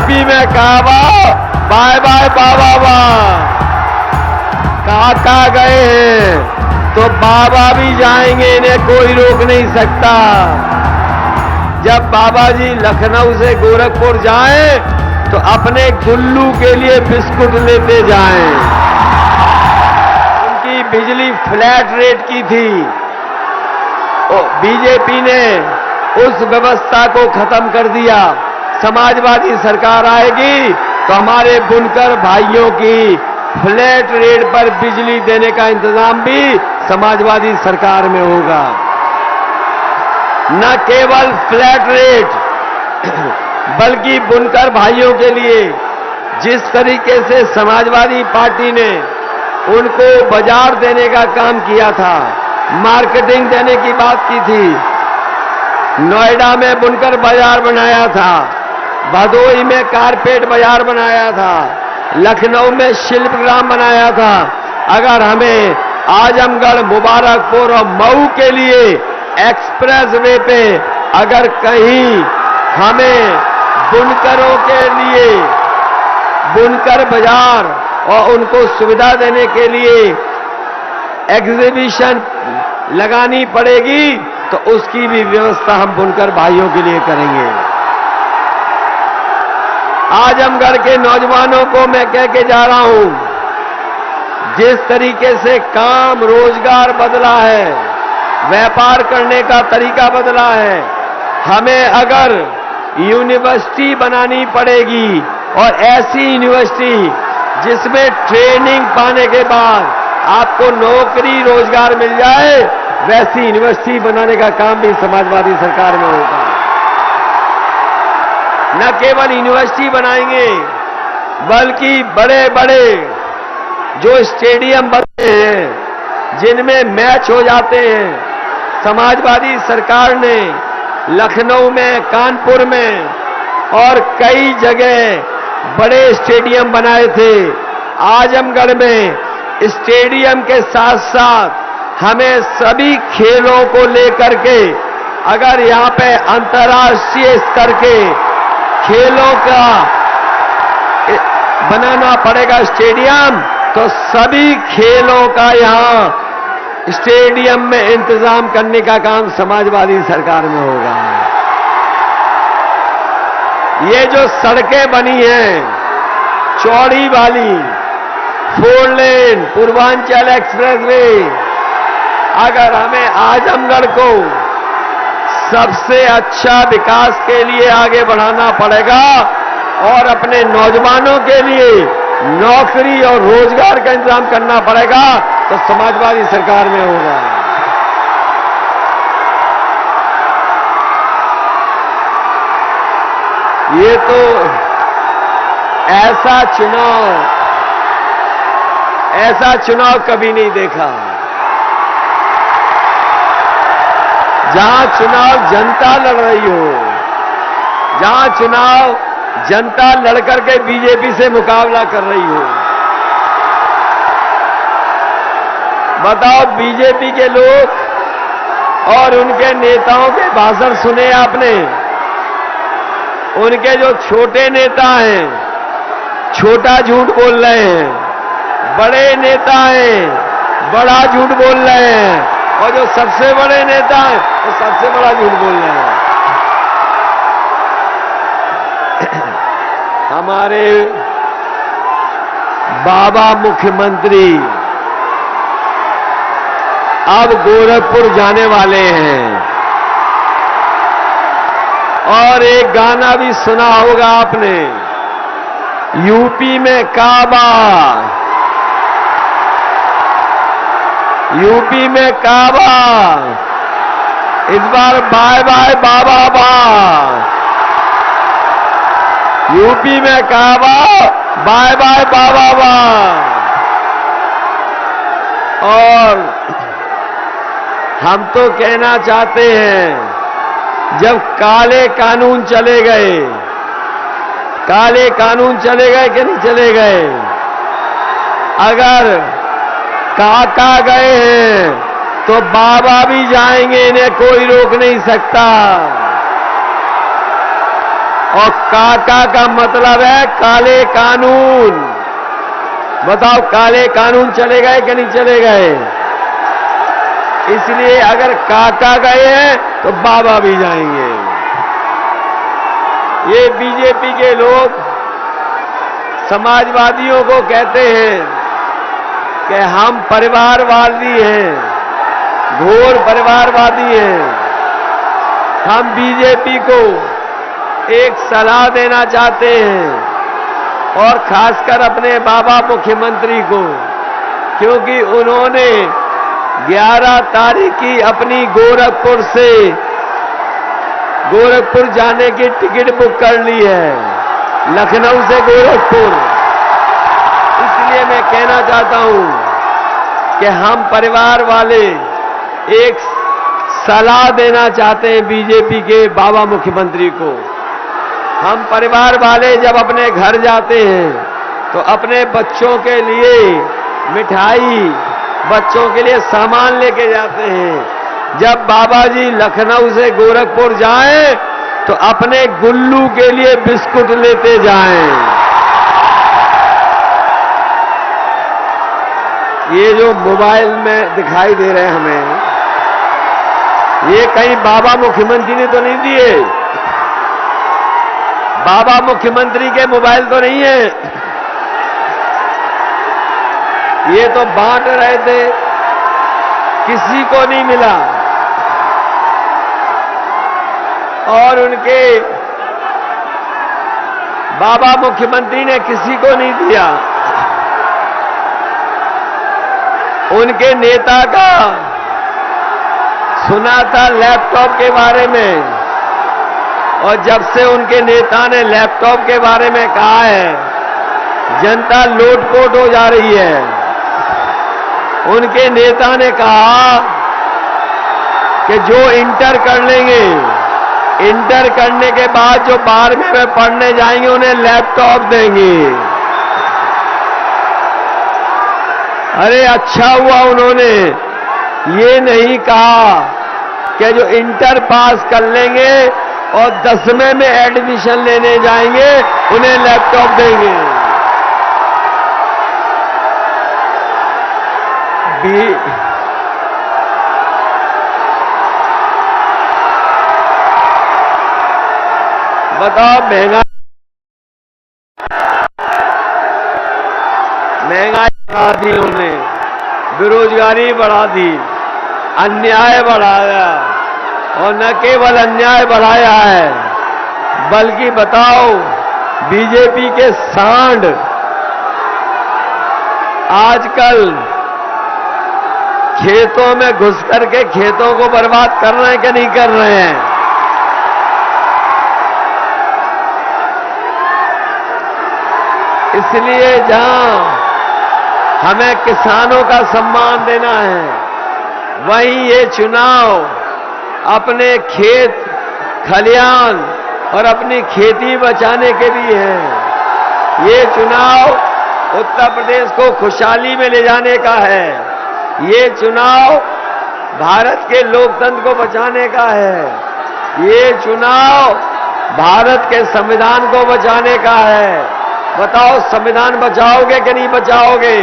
UP में काबा, bye bye बाबा बा। काका गए हैं तो बाबा भी जाएंगे, इन्हें कोई रोक नहीं सकता। जब बाबा जी लखनऊ से गोरखपुर जाएं तो अपने गुल्लू के लिए बिस्कुट लेते जाएं। उनकी बिजली फ्लैट रेट की थी, बीजेपी ने उस व्यवस्था को खत्म कर दिया। समाजवादी सरकार आएगी तो हमारे बुनकर भाइयों की फ्लैट रेट पर बिजली देने का इंतजाम भी समाजवादी सरकार में होगा। न केवल फ्लैट रेट बल्कि बुनकर भाइयों के लिए जिस तरीके से समाजवादी पार्टी ने उनको बाजार देने का काम किया था, मार्केटिंग देने की बात की थी, नोएडा में बुनकर बाजार बनाया था, भदोही में कारपेट बाजार बनाया था, लखनऊ में शिल्पग्राम बनाया था। अगर हमें आजमगढ़, मुबारकपुर और मऊ के लिए एक्सप्रेस वे पे अगर कहीं हमें बुनकरों के लिए बुनकर बाजार और उनको सुविधा देने के लिए एग्जीबिशन लगानी पड़ेगी तो उसकी भी व्यवस्था हम बुनकर भाइयों के लिए करेंगे। आजमगढ़ के नौजवानों को मैं कह के जा रहा हूं, जिस तरीके से काम रोजगार बदला है, व्यापार करने का तरीका बदला है, हमें अगर यूनिवर्सिटी बनानी पड़ेगी और ऐसी यूनिवर्सिटी जिसमें ट्रेनिंग पाने के बाद आपको नौकरी रोजगार मिल जाए, वैसी यूनिवर्सिटी बनाने का काम भी समाजवादी सरकार में होगा। न केवल यूनिवर्सिटी बनाएंगे बल्कि बड़े बड़े जो स्टेडियम बनते हैं जिनमें मैच हो जाते हैं, समाजवादी सरकार ने लखनऊ में, कानपुर में और कई जगह बड़े स्टेडियम बनाए थे। आजमगढ़ में स्टेडियम के साथ साथ हमें सभी खेलों को लेकर के अगर यहां पे अंतर्राष्ट्रीय स्तर के खेलों का बनाना पड़ेगा स्टेडियम, तो सभी खेलों का यहां स्टेडियम में इंतजाम करने का काम समाजवादी सरकार में होगा। ये जो सड़कें बनी हैं चौड़ी वाली 4 लेन पूर्वांचल एक्सप्रेसवे, अगर हमें आजमगढ़ को सबसे अच्छा विकास के लिए आगे बढ़ाना पड़ेगा और अपने नौजवानों के लिए नौकरी और रोजगार का इंतजाम करना पड़ेगा तो समाजवादी सरकार में होगा। ये तो ऐसा चुनाव कभी नहीं देखा जहां चुनाव जनता लड़ रही हो, जहां चुनाव जनता लड़कर के बीजेपी से मुकाबला कर रही हो। बताओ, बीजेपी के लोग और उनके नेताओं के भाषण सुने आपने? उनके जो छोटे नेता हैं छोटा झूठ बोल रहे हैं, बड़े नेता हैं बड़ा झूठ बोल रहे हैं, और जो सबसे बड़े नेता हैं वो सबसे बड़ा झूठ बोल रहे हैं। हमारे बाबा मुख्यमंत्री अब गोरखपुर जाने वाले हैं और एक गाना भी सुना होगा आपने, यूपी में काबा, यूपी में काबा, इस बार बाय बाय बाबा बा। यूपी में काबा, बाय बाय बाबा बा। और हम तो कहना चाहते हैं, जब काले कानून चले गए, काले कानून चले गए कि नहीं चले गए? अगर काका गए हैं तो बाबा भी जाएंगे, इन्हें कोई रोक नहीं सकता। और काका का मतलब है काले कानून। बताओ काले कानून चले गए कि नहीं चले गए? इसलिए अगर काका गए हैं तो बाबा भी जाएंगे। ये बीजेपी के लोग समाजवादियों को कहते हैं कि हम परिवारवादी हैं, घोर परिवारवादी हैं। हम बीजेपी को एक सलाह देना चाहते हैं और खासकर अपने बाबा मुख्यमंत्री को, क्योंकि उन्होंने 11 तारीख की अपनी गोरखपुर जाने की टिकट बुक कर ली है, लखनऊ से गोरखपुर। इसलिए मैं कहना चाहता हूं कि हम परिवार वाले एक सलाह देना चाहते हैं बीजेपी के बाबा मुख्यमंत्री को। हम परिवार वाले जब अपने घर जाते हैं तो अपने बच्चों के लिए मिठाई, बच्चों के लिए सामान लेके जाते हैं। जब बाबा जी लखनऊ से गोरखपुर जाएं तो अपने गुल्लू के लिए बिस्कुट लेते जाएं। ये जो मोबाइल में दिखाई दे रहे हैं हमें, ये कहीं बाबा मुख्यमंत्री ने तो नहीं दिए? बाबा मुख्यमंत्री के मोबाइल तो नहीं है? ये तो बांट रहे थे, किसी को नहीं मिला और उनके बाबा मुख्यमंत्री ने किसी को नहीं दिया। उनके नेता का सुना था लैपटॉप के बारे में, और जब से उनके नेता ने लैपटॉप के बारे में कहा है, जनता लोटपोट हो जा रही है। उनके नेता ने कहा कि जो इंटर कर लेंगे, इंटर करने के बाद जो 12वीं में पढ़ने जाएंगे उन्हें लैपटॉप देंगे। अरे अच्छा हुआ उन्होंने ये नहीं कहा कि जो इंटर पास कर लेंगे और 10वें में एडमिशन लेने जाएंगे उन्हें लैपटॉप देंगे। बताओ महंगाई बढ़ा दी उन्होंने, बेरोजगारी बढ़ा दी, अन्याय बढ़ाया, और न केवल अन्याय बढ़ाया है बल्कि बताओ बीजेपी के सांड आजकल खेतों में घुस करके खेतों को बर्बाद कर रहे हैं कि नहीं कर रहे हैं? इसलिए जहां हमें किसानों का सम्मान देना है, वहीं ये चुनाव अपने खेत खलियान और अपनी खेती बचाने के लिए है। ये चुनाव उत्तर प्रदेश को खुशहाली में ले जाने का है। ये चुनाव भारत के लोकतंत्र को बचाने का है। ये चुनाव भारत के संविधान को बचाने का है। बताओ संविधान बचाओगे कि नहीं बचाओगे?